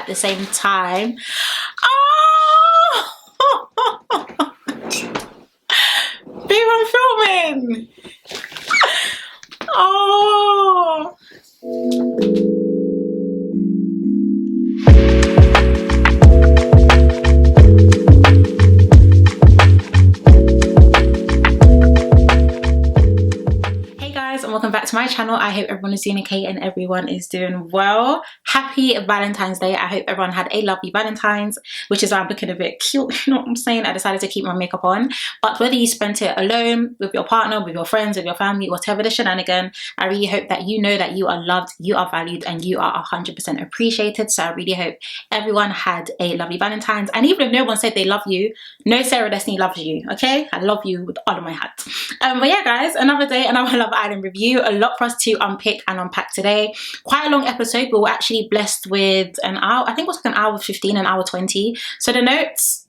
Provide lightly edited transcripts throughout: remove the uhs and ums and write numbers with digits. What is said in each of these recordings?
at the same time. Oh! Babe, I'm filming. Oh. And welcome back to my channel. I hope everyone is doing okay and everyone is doing well. Happy Valentine's Day. I hope everyone had a lovely Valentine's, which is why I'm looking a bit cute, you know what I'm saying? I decided to keep my makeup on. But whether you spent it alone, with your partner, with your friends, with your family, whatever the shenanigan, I really hope that you know that you are loved, you are valued, and you are 100% appreciated. So I really hope everyone had a lovely Valentine's. And even if no one said they love you, no Sarah Destiny loves you, okay? I love you with all of my heart. But yeah, guys, another day, another Love Island review. A lot for us to unpick and unpack today. Quite a long episode, but we're actually blessed with an hour. I think it was like an hour 15, an hour 20. So the notes,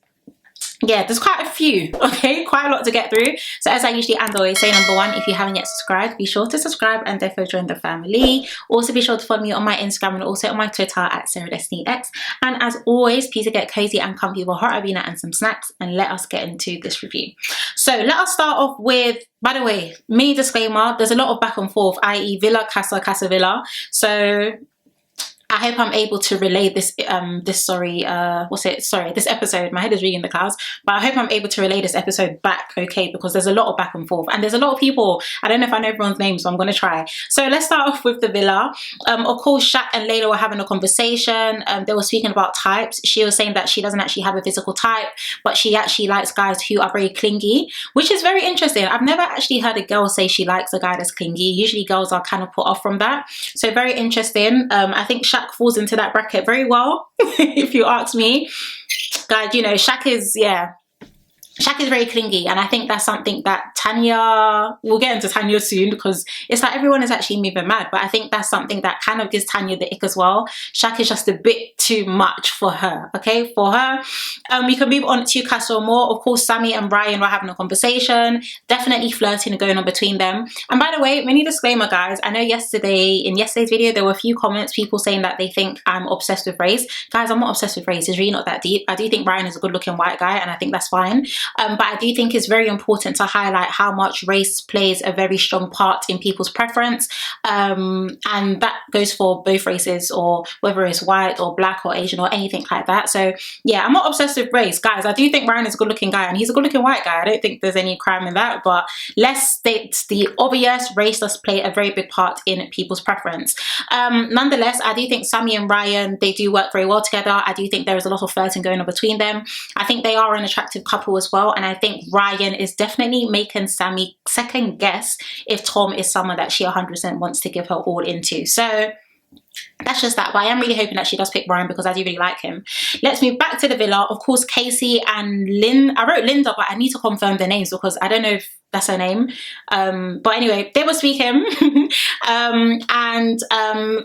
yeah, there's quite a few, okay? Quite a lot to get through. So as I usually and always say, number one, if you haven't yet subscribed, be sure to subscribe and therefore join the family. Also be sure to follow me on my Instagram and also on my Twitter at SarahDestinyX. And as always, please get cozy and comfy with a hot Abina and some snacks, and let us get into this review. So let us start off with, by the way, mini disclaimer, there's a lot of back and forth, i.e. Villa, Casa, Casa Villa. So I hope I'm able to relay this this episode. My head is really in the clouds, but I hope I'm able to relay this episode back, okay, because there's a lot of back and forth and there's a lot of people. I don't know if I know everyone's names, so I'm going to try. So let's start off with the villa. Of course, Shaq and Layla were having a conversation. They were speaking about types. She was saying that she doesn't actually have a physical type, but she actually likes guys who are very clingy, which is very interesting. I've never actually heard a girl say she likes a guy that's clingy. Usually girls are kind of put off from that. So very interesting. I think Shaq falls into that bracket very well, if you ask me. Guys, you know, Shaq is very clingy, and I think that's something that Tanya, we'll get into Tanya soon, because it's like everyone is actually moving mad, but I think that's something that kind of gives Tanya the ick as well. Shaq is just a bit too much for her, okay, for her. We can move on to Casa Amor. Of course, Sammy and Brian were having a conversation, definitely flirting going on between them. And by the way, mini disclaimer, guys, I know in yesterday's video, there were a few comments, people saying that they think I'm obsessed with race. Guys, I'm not obsessed with race. It's really not that deep. I do think Brian is a good looking white guy, and I think that's fine. But I do think it's very important to highlight how much race plays a very strong part in people's preference. And that goes for both races, or whether it's white or black or Asian or anything like that. So yeah, I'm not obsessed with race. Guys, I do think Brian is a good looking guy, and he's a good looking white guy. I don't think there's any crime in that, but let's state the obvious, race does play a very big part in people's preference. Nonetheless, I do think Sammy and Ryan, they do work very well together. I do think there is a lot of flirting going on between them. I think they are an attractive couple as well, and I think Ryan is definitely making Sammy second guess if Tom is someone that she 100% wants to give her all into. So that's just that, but I am really hoping that she does pick Brian, because I do really like him. Let's move back to the villa. Of course, Casey and Lynn, I wrote Linda, but I need to confirm their names because I don't know if that's her name. But anyway, they were speaking. And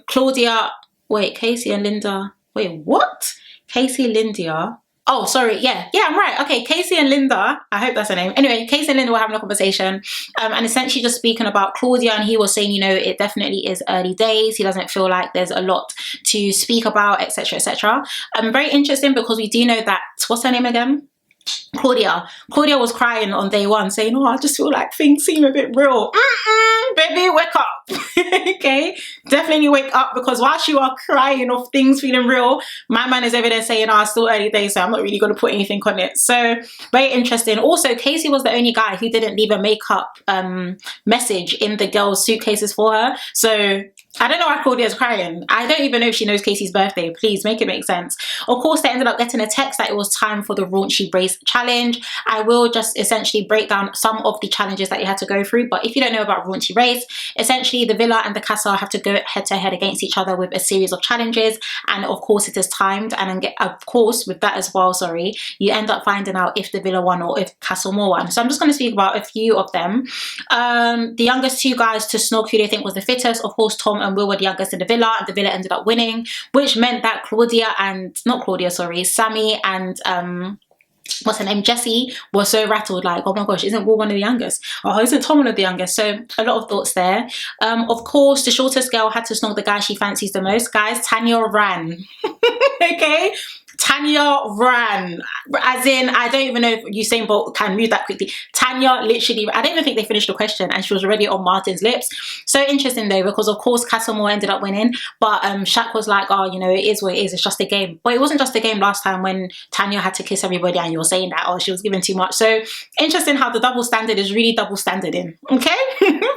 Claudia, wait, Casey and Linda, wait, what? Casey, Linda. Oh, sorry. Yeah, I'm right. Okay, Casey and Linda. I hope that's her name. Anyway, Casey and Linda were having a conversation, and essentially just speaking about Claudia, and he was saying, you know, it definitely is early days. He doesn't feel like there's a lot to speak about, etc., etc. Very interesting, because we do know that, what's her name again? Claudia was crying on day one, saying, oh, I just feel like things seem a bit real. Baby, wake up. Okay, definitely wake up, because whilst you are crying of things feeling real, my man is over there saying, oh, it's still early days, so I'm not really going to put anything on it. So very interesting. Also, Casey was the only guy who didn't leave a makeup message in the girls' suitcases for her. So I don't know why Claudia's crying. I don't even know if she knows Casey's birthday. Please make it make sense. Of course, they ended up getting a text that it was time for the raunchy brace challenge. I will just essentially break down some of the challenges that you had to go through. But if you don't know about raunchy race, essentially the villa and the casa have to go head to head against each other with a series of challenges. And of course, it is timed. And of course, with that as well, sorry, you end up finding out if the villa won or if Casa Amor won. So I'm just going to speak about a few of them. The youngest two guys to snog who they think was the fittest. Of course, Tom and Will were the youngest in the villa, and the villa ended up winning, which meant that Sammy and what's her name, Jessie, was so rattled, like, oh my gosh, isn't Will one of the youngest? Oh, isn't Tom one of the youngest? So a lot of thoughts there. Of course, the shortest girl had to snog the guy she fancies the most. Guys, Tanya ran. Okay, Tanya ran, as in, I don't even know if Usain Bolt can move that quickly. Tanya literally, I don't even think they finished the question and she was already on Martin's lips. So interesting though, because of course Casa Amor ended up winning, but Shaq was like, oh, you know, it is what it is, it's just a game. But it wasn't just a game last time when Tanya had to kiss everybody and you were saying that, oh, she was giving too much. So interesting how the double standard is really double standard in, okay?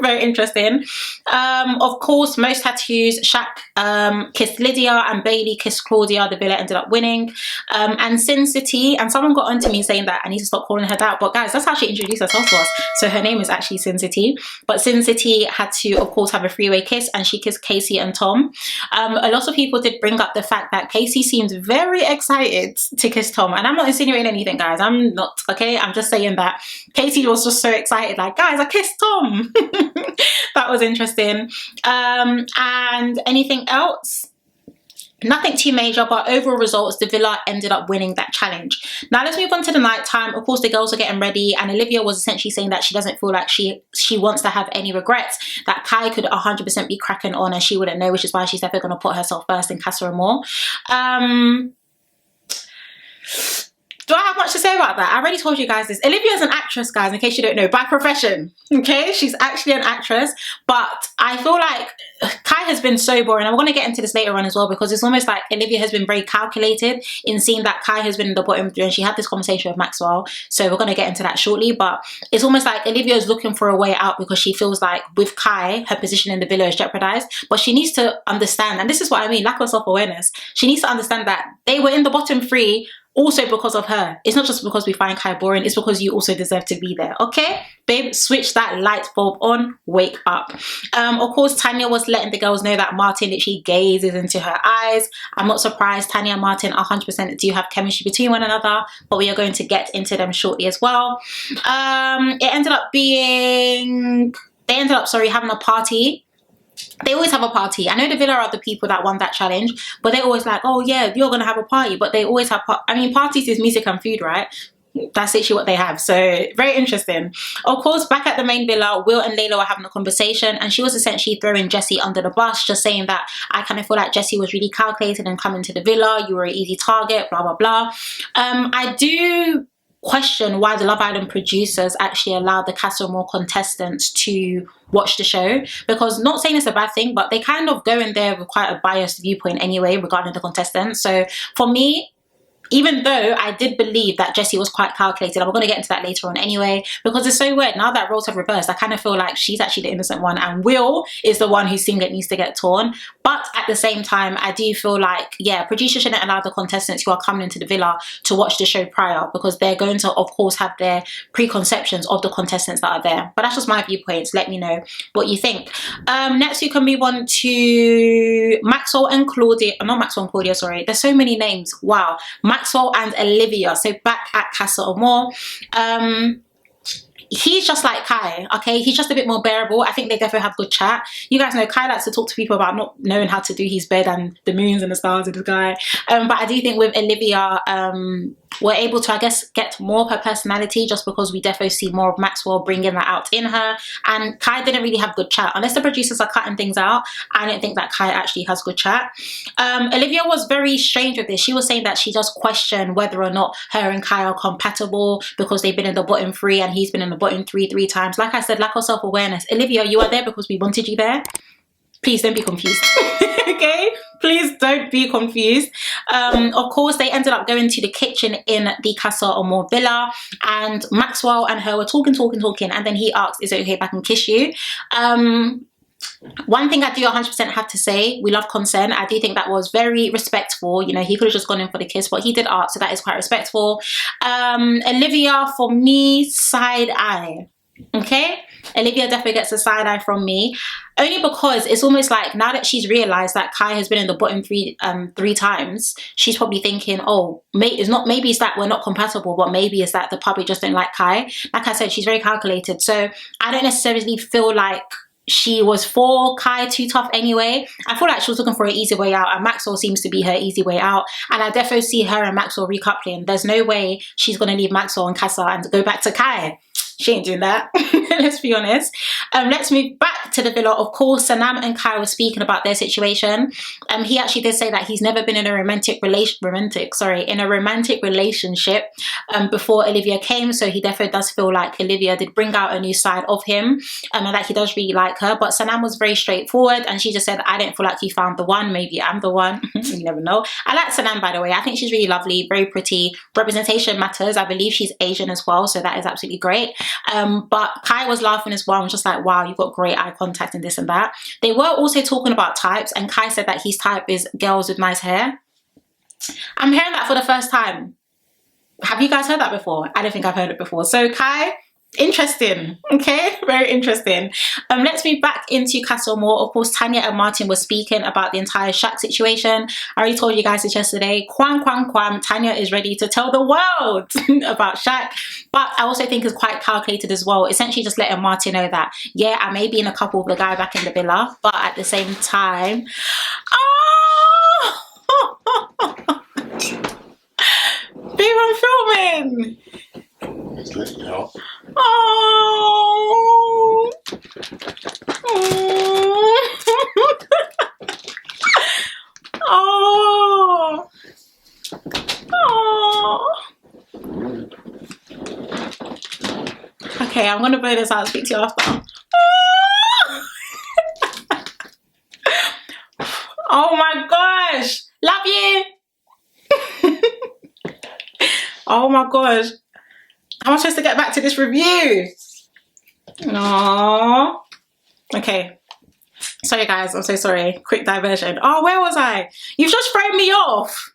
Very interesting. Of course, most tattoos, Shaq kissed Lydia and Bailey kissed Claudia. The villa ended up winning. And Sin City, and someone got onto me saying that I need to stop calling her that, but guys, that's how she introduced herself to us. So her name is actually Sin City, but Sin City had to of course have a three-way kiss, and she kissed Casey and Tom. A lot of people did bring up the fact that Casey seems very excited to kiss Tom, and I'm not insinuating anything, guys, I'm not, okay, I'm just saying that Casey was just so excited, like, guys, I kissed Tom. That was interesting. And anything else? Nothing too major, but overall results, the villa ended up winning that challenge. Now let's move on to the night time. Of course, the girls are getting ready, and Olivia was essentially saying that she doesn't feel like she wants to have any regrets, that Kai could 100% be cracking on and she wouldn't know, which is why she's definitely going to put herself first in Casa Amor. Do I have much to say about that? I already told you guys this. Olivia is an actress, guys, in case you don't know, by profession. Okay, she's actually an actress, but I feel like Kai has been so boring. I'm going to get into this later on as well, because it's almost like Olivia has been very calculated in seeing that Kai has been in the bottom three, and she had this conversation with Maxwell, so we're going to get into that shortly. But it's almost like Olivia is looking for a way out, because she feels like with Kai, her position in the villa is jeopardized. But she needs to understand, and this is what I mean, lack of self-awareness. She needs to understand that they were in the bottom three also because of her. It's not just because we find Kai boring, it's because you also deserve to be there, okay? Babe, switch that light bulb on, wake up. Of course, Tanya was letting the girls know that Martin literally gazes into her eyes. I'm not surprised. Tanya and Martin 100% do have chemistry between one another, but we are going to get into them shortly as well. They ended up having a party. They always have a party. I know the villa are the people that won that challenge, but they're always like, oh yeah, you're gonna have a party. But they always have parties is music and food, right? That's literally what they have. So very interesting. Of course, back at the main villa, Will and Layla were having a conversation, and she was essentially throwing Jessie under the bus, just saying that I kind of feel like Jessie was really calculated and coming to the villa, you were an easy target, blah blah blah. I do question why the Love Island producers actually allowed the Casa Amor contestants to watch the show, because not saying it's a bad thing, but they kind of go in there with quite a biased viewpoint anyway regarding the contestants. So for me, even though I did believe that Jessie was quite calculated, I'm going to get into that later on anyway, because it's so weird. Now that roles have reversed, I kind of feel like she's actually the innocent one and Will is the one whose singlet needs to get torn. But at the same time, I do feel like, yeah, producers shouldn't allow the contestants who are coming into the villa to watch the show prior, because they're going to, of course, have their preconceptions of the contestants that are there. But that's just my viewpoints. Let me know what you think. Next, we can move on to Maxwell and Claudia. Not Maxwell and Claudia, sorry. There's so many names. Wow. Maxwell and Olivia. So back at Casa Amor. He's just like Kai, okay? He's just a bit more bearable. I think they definitely have good chat. You guys know Kai likes to talk to people about not knowing how to do his bed and the moons and the stars of the sky. But I do think with Olivia, we're able to, I guess, get more of her personality, just because we definitely see more of Maxwell bringing that out in her. And Kai didn't really have good chat. Unless the producers are cutting things out, I don't think that Kai actually has good chat. Olivia was very strange with this. She was saying that she just questioned whether or not her and Kai are compatible, because they've been in the bottom three and he's been in the bottom three times. Like I said, lack of self-awareness. Olivia, you are there because we wanted you there. Please don't be confused. Okay, please don't be confused. Of course, they ended up going to the kitchen in the Casa Amor villa, and Maxwell and her were talking, and then he asked, is it okay if I can kiss you? One thing I do 100% have to say, we love consent. I do think that was very respectful. You know, he could have just gone in for the kiss, but he did ask, so that is quite respectful. Olivia, for me, side eye. Okay, Olivia definitely gets a side eye from me, only because it's almost like now that she's realized that Kai has been in the bottom three times, she's probably thinking, oh, maybe it's that we're not compatible, but maybe it's that the public just don't like Kai. Like I said, she's very calculated, so I don't necessarily feel like she was for Kai too tough anyway. I feel like she was looking for an easy way out, and Maxwell seems to be her easy way out. And I definitely see her and Maxwell recoupling. There's no way she's going to leave Maxwell and Casa and go back to Kai. She ain't doing that. Let's be honest. Let's move back to the villa. Of course, Sanam and Kai were speaking about their situation. He actually did say that he's never been in a romantic relationship before Olivia came. So he definitely does feel like Olivia did bring out a new side of him, and that he does really like her. But Sanam was very straightforward, and she just said, I don't feel like he found the one. Maybe I'm the one. You never know. I like Sanam, by the way. I think she's really lovely, very pretty. Representation matters. I believe she's Asian as well, so that is absolutely great. But Kai was laughing as well. I'm just like, wow, you've got great eye contact and this and that. They were also talking about types, and Kai said that his type is girls with nice hair. I'm hearing that for the first time. Have you guys heard that before? I don't think I've heard it before. So Kai, interesting. Okay, very interesting. Let's move back into Casa Amor. Of course, Tanya and Martin were speaking about the entire Shaq situation. I already told you guys this yesterday. Quam. Tanya is ready to tell the world about Shaq, but I also think it's quite calculated as well. Essentially just letting Martin know that, yeah, I may be in a couple with the guy back in the villa, but at the same time, babe, I'm filming. It's lifting up. Oh. Oh. Oh. Okay, I'm gonna blow this out. I'll speak to you after. Oh my gosh, love you. Oh my gosh. How am I supposed to get back to this review? Aww. Okay. Sorry guys, I'm so sorry. Quick diversion. Oh, where was I? You've just thrown me off.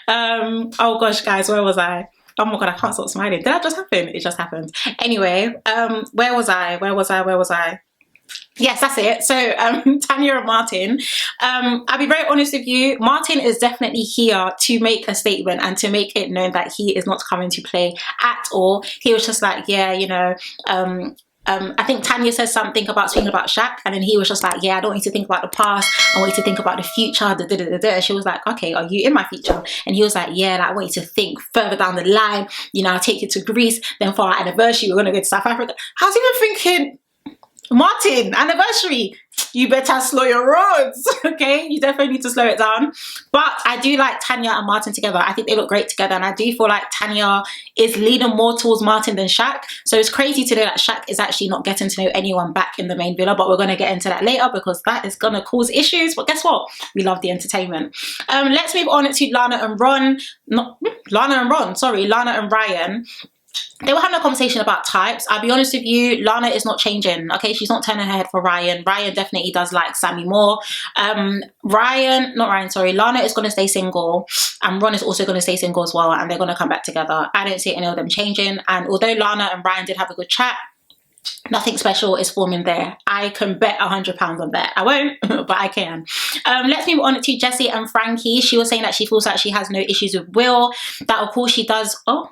Oh gosh, guys, where was I? Oh my god, I can't stop smiling. Did that just happen? It just happened. Anyway, where was I? Yes, that's it. So Tanya and Martin, I'll be very honest with you, Martin is definitely here to make a statement and to make it known that he is not coming to play at all. He was just like, yeah, you know, I think Tanya says something about speaking about Shaq, and then he was just like, yeah, I don't want you to think about the past, I want you to think about the future. She was like, okay, are you in my future? And he was like, yeah, like, I want you to think further down the line, you know, I'll take you to Greece, then for our anniversary we're gonna go to South Africa. I was even thinking, Martin, anniversary, you better slow your roads. Okay, you definitely need to slow it down. But I do like Tanya and Martin together. I think they look great together, and I do feel like Tanya is leaning more towards Martin than Shaq. So it's crazy to know that Shaq is actually not getting to know anyone back in the main villa, but we're going to get into that later because that is going to cause issues. But guess what, we love the entertainment. Let's move on to Lana and Ryan. They were having a conversation about types. I'll be honest with you, Lana is not changing, okay? She's not turning her head for Ryan. Ryan definitely does like Sammy more. Lana is going to stay single, and Ron is also going to stay single as well, and they're going to come back together. I don't see any of them changing, and although Lana and Ryan did have a good chat, nothing special is forming there. I can bet £100 on that. I won't, but I can. Let's move on to Jessie and Frankie. She was saying that she feels like she has no issues with Will, that of course she does. Oh,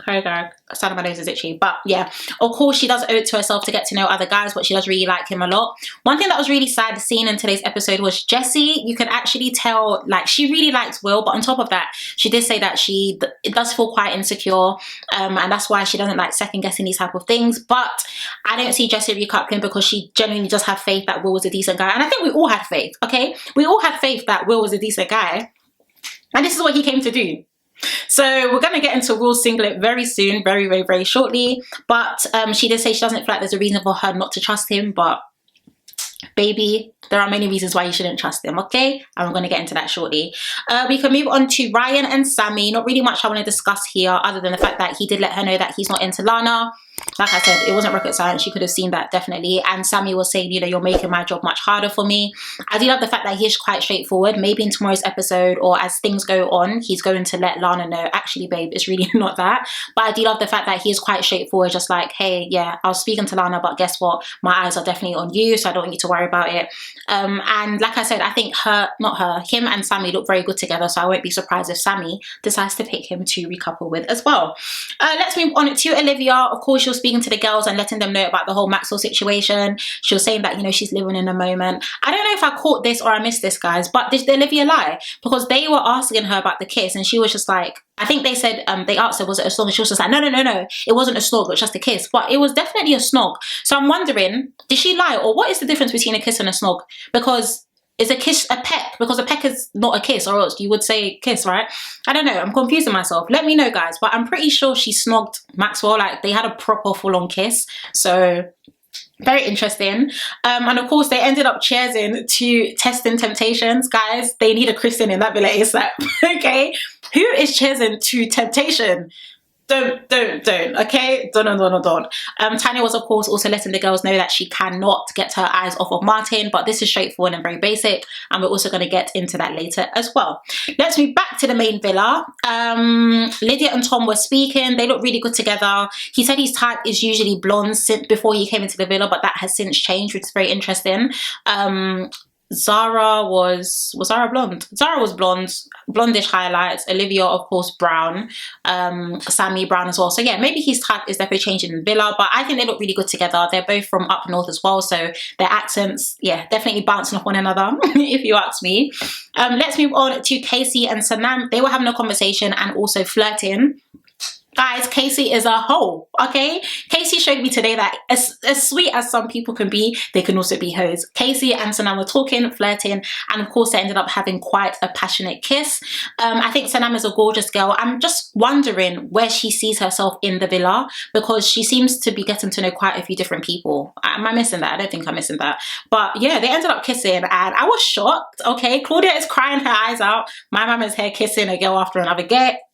sorry guys, side of my nose is itchy, but yeah, of course she does owe it to herself to get to know other guys, but she does really like him a lot. One thing that was really sad seeing in today's episode was Jessie. You can actually tell like she really likes Will, but on top of that she did say that it does feel quite insecure, and that's why she doesn't like second guessing these type of things. But I don't see Jessie recoupling because she genuinely does have faith that Will was a decent guy, and I think we all had faith. Okay, we all had faith that Will was a decent guy, and this is what he came to do. So we're going to get into Will's singlet very soon, very shortly. But she did say she doesn't feel like there's a reason for her not to trust him, but baby, there are many reasons why you shouldn't trust him, okay? And we're going to get into that shortly. We can move on to Ryan and Sammy. Not really much I want to discuss here other than the fact that he did let her know that he's not into Lana. Like I said, it wasn't rocket science. She could have seen that definitely. And Sammy was saying, you know, you're making my job much harder for me. I do love the fact that he's quite straightforward. Maybe in tomorrow's episode or as things go on, he's going to let Lana know, actually, babe, it's really not that. But I do love the fact that he is quite straightforward, just like, hey, yeah, I was speaking to Lana, but guess what? My eyes are definitely on you, so I don't want you to worry about it. And like I said, I think him and Sammy look very good together, so I won't be surprised if Sammy decides to pick him to recouple with as well. Let's move on to Olivia. Of course, she was speaking to the girls and letting them know about the whole Maxwell situation. She was saying that, you know, she's living in the moment. I don't know if I caught this or I missed this, guys, but did Olivia lie? Because they were asking her about the kiss and she was just like, I think they said, they asked her, was it a snog? And she was just like, no, it wasn't a snog, it was just a kiss. But it was definitely a snog. So I'm wondering, did she lie? Or what is the difference between a kiss and a snog? Because is a kiss a peck? Because a peck is not a kiss, or else you would say kiss, right? I don't know, I'm confusing myself. Let me know, guys. But I'm pretty sure she snogged Maxwell. Like, they had a proper full-on kiss. So very interesting. And of course, they ended up cheersing to Testing Temptations. Guys, they need a Christian in that village ASAP. Okay? Who is cheersing to Temptation? Don't, okay? Don't. Tanya was, of course, also letting the girls know that she cannot get her eyes off of Martin, but this is straightforward and very basic, and we're also going to get into that later as well. Let's move back to the main villa. Lydia and Tom were speaking. They look really good together. He said his type is usually blonde since before he came into the villa, but that has since changed, which is very interesting. Zara was Zara blonde? Zara was blonde, blondish highlights. Olivia, of course, brown. Sammy brown as well. So yeah, maybe his type is definitely changing in Villa, but I think they look really good together. They're both from up north as well, so their accents, yeah, definitely bouncing off one another, if you ask me. Let's move on to Casey and Sanam. They were having a conversation and also flirting. Guys, Casey is a hoe, okay? Casey showed me today that as sweet as some people can be, they can also be hoes. Casey and Sanam were talking, flirting, and of course they ended up having quite a passionate kiss. I think Sanam is a gorgeous girl. I'm just wondering where she sees herself in the villa, because she seems to be getting to know quite a few different people. Am I missing that? I don't think I'm missing that. But yeah, they ended up kissing and I was shocked, okay? Claudia is crying her eyes out. My mama's here kissing a girl after another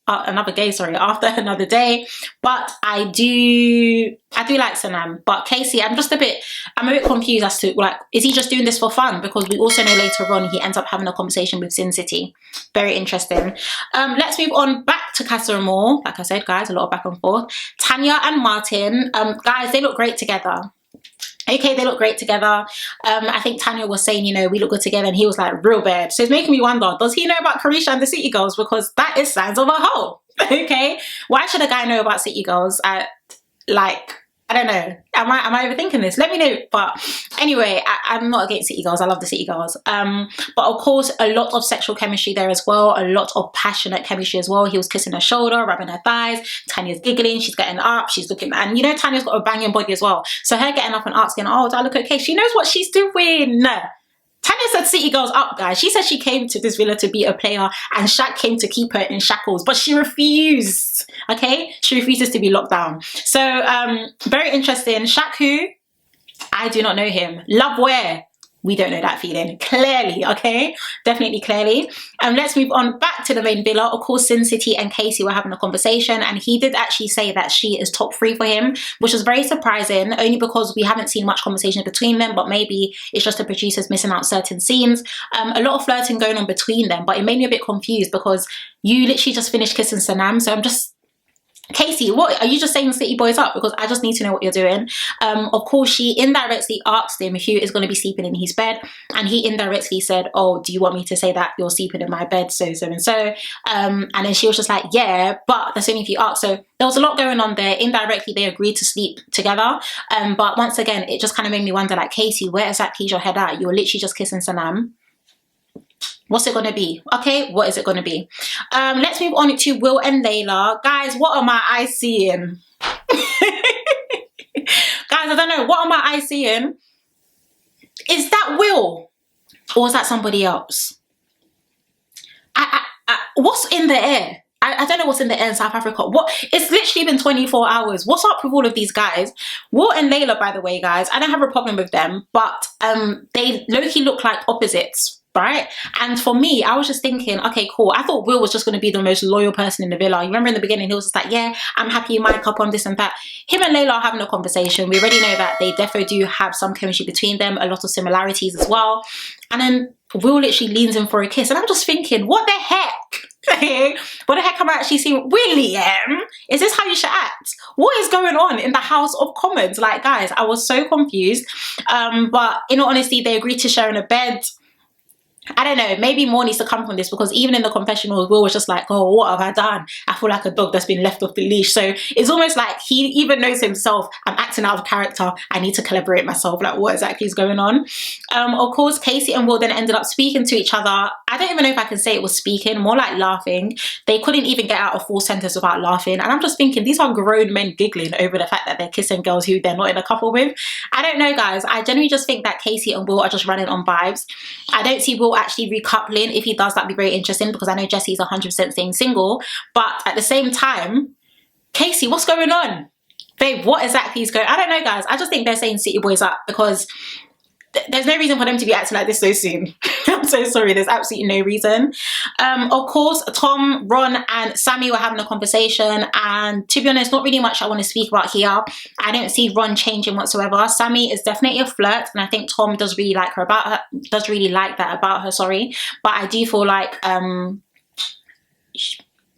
after another day. But I do like Sanam. But Casey, I'm a bit confused as to, like, is he just doing this for fun? Because we also know later on he ends up having a conversation with Sin City. Very interesting. Let's move on back to Casa Amor. Like I said, guys, a lot of back and forth. Tanya and Martin, guys, they look great together. Okay, they look great together. I think Tanya was saying, you know, we look good together, and he was like, real bad. So it's making me wonder, does he know about Carisha and the City Girls? Because that is signs of a hoe. Okay, why should a guy know about City Girls? I don't know. Am I overthinking this? Let me know. But anyway, I'm not against City Girls. I love the City Girls. But of course, a lot of sexual chemistry there as well. A lot of passionate chemistry as well. He was kissing her shoulder, rubbing her thighs. Tanya's giggling. She's getting up. She's looking, and you know, Tanya's got a banging body as well. So her getting up and asking, oh, do I look okay? She knows what she's doing. Tanya said City Girls up, guys. She said she came to this villa to be a player and Shaq came to keep her in shackles, but she refused, okay? She refuses to be locked down. So, very interesting. Shaq who? I do not know him. Love where? We don't know that feeling. Clearly, okay? Definitely clearly. Let's move on back to the main villa. Of course, Sin City and Casey were having a conversation, and he did actually say that she is top 3 for him, which was very surprising, only because we haven't seen much conversation between them, but maybe it's just the producers missing out certain scenes. A lot of flirting going on between them, but it made me a bit confused because you literally just finished kissing Sanam, so I'm just... Casey, what are you just saying City Boys up? Because I just need to know what you're doing. Of course, she indirectly asked him who is going to be sleeping in his bed, and he indirectly said, oh, do you want me to say that you're sleeping in my bed, so and so? And then she was just like, yeah, but that's only if you ask. So there was a lot going on there. Indirectly, they agreed to sleep together. But once again, it just kind of made me wonder, like, Casey, where exactly is your head at? You're literally just kissing Sanam. What's it gonna be? Okay, what is it gonna be? Let's move on to Will and Layla. Guys, what am my eyes seeing? Guys, I don't know. What am my eyes seeing? Is that Will? Or is that somebody else? What's in the air? I don't know what's in the air in South Africa. It's literally been 24 hours. What's up with all of these guys? Will and Layla, by the way, guys, I don't have a problem with them, but they low-key look like opposites. Right? And for me, I was just thinking, okay, cool. I thought Will was just going to be the most loyal person in the villa. You remember in the beginning, he was just like, yeah, I'm happy in my couple, I'm this and that. Him and Layla are having a conversation. We already know that they defo do have some chemistry between them, a lot of similarities as well. And then Will literally leans in for a kiss. And I'm just thinking, what the heck? What the heck am I actually seeing? William, is this how you should act? What is going on in the House of Commons? Like, guys, I was so confused. But in all honesty, they agreed to share in a bed. I don't know, maybe more needs to come from this, because even in the confessional, Will was just like, oh, what have I done? I feel like a dog that's been left off the leash. So it's almost like he even knows himself, I'm acting out of character, I need to collaborate myself, like what exactly is going on. Of course, Casey and Will then ended up speaking to each other. I don't even know if I can say it was speaking, more like laughing. They couldn't even get out a full sentence without laughing. And I'm just thinking, these are grown men giggling over the fact that they're kissing girls who they're not in a couple with. I don't know, guys. I genuinely just think that Casey and Will are just running on vibes. I don't see Will actually recoupling. If he does, that'd be very interesting, because I know Jesse's 100% staying single. But at the same time, Casey, what's going on? Babe, what exactly is going on? I don't know, guys. I just think they're saying City Boys up, because there's no reason for them to be acting like this so soon. I'm so sorry, there's absolutely no reason. Of course, Tom, Ron and Sammy were having a conversation, and to be honest, not really much I want to speak about here. I don't see Ron changing whatsoever. Sammy is definitely a flirt, and I think Tom does really like her about her, does really like that about her, sorry. But I do feel like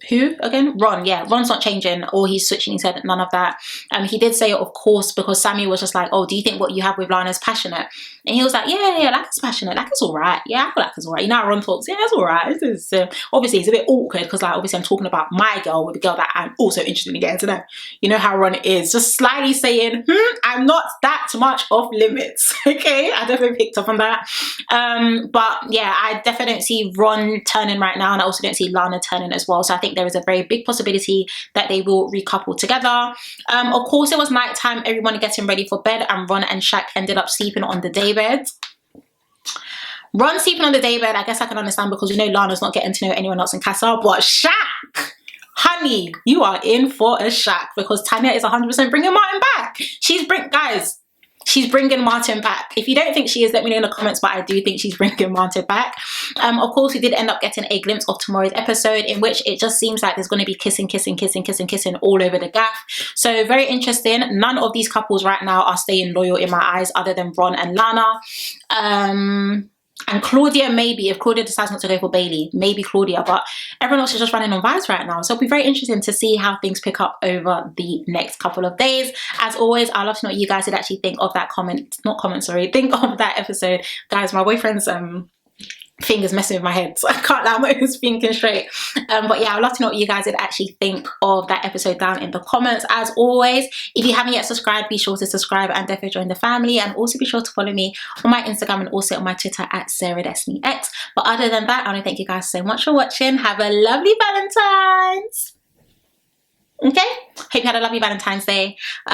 who again? Ron. Yeah, Ron's not changing, or he's switching his head, none of that. He did say, of course, because Sammy was just like, oh, do you think what you have with Lana is passionate? And he was like, yeah, like it's passionate, like it's all right. Yeah, I feel like it's all right. You know how Ron talks, yeah, it's all right. This is obviously it's a bit awkward, because like obviously I'm talking about my girl with a girl that I'm also interested in getting to know. You know how Ron is, just slightly saying, I'm not that much off limits. Okay, I definitely picked up on that. But yeah, I definitely don't see Ron turning right now, and I also don't see Lana turning as well. So I think there is a very big possibility that they will recouple together. Of course, it was nighttime, everyone getting ready for bed, and Ron and Shaq ended up sleeping on the day bed. Ron sleeping on the day bed, I guess I can understand, because you know Lana's not getting to know anyone else in Casa. But Shaq, honey, you are in for a Shaq, because Tanya is 100% bringing Martin back. Guys, she's bringing Martin back. If you don't think she is, let me know in the comments, but I do think she's bringing Martin back. Of course, we did end up getting a glimpse of tomorrow's episode, in which it just seems like there's going to be kissing all over the gaff. So very interesting. None of these couples right now are staying loyal in my eyes, other than Ron and Lana. And Claudia, maybe, if Claudia decides not to go for Bailey, maybe Claudia, but everyone else is just running on vibes right now. So it'll be very interesting to see how things pick up over the next couple of days. As always, I'd love to know what you guys would actually think of that think of that episode. Guys, my boyfriend's fingers messing with my head, so I can't lie, I'm not even thinking straight. But yeah, I'd love to know what you guys would actually think of that episode down in the comments. As always, if you haven't yet subscribed, be sure to subscribe and definitely join the family, and also be sure to follow me on my Instagram and also on my Twitter at SarahDestinyX. But other than that, I want to thank you guys so much for watching. Have a lovely Valentine's. Okay, hope you had a lovely Valentine's Day.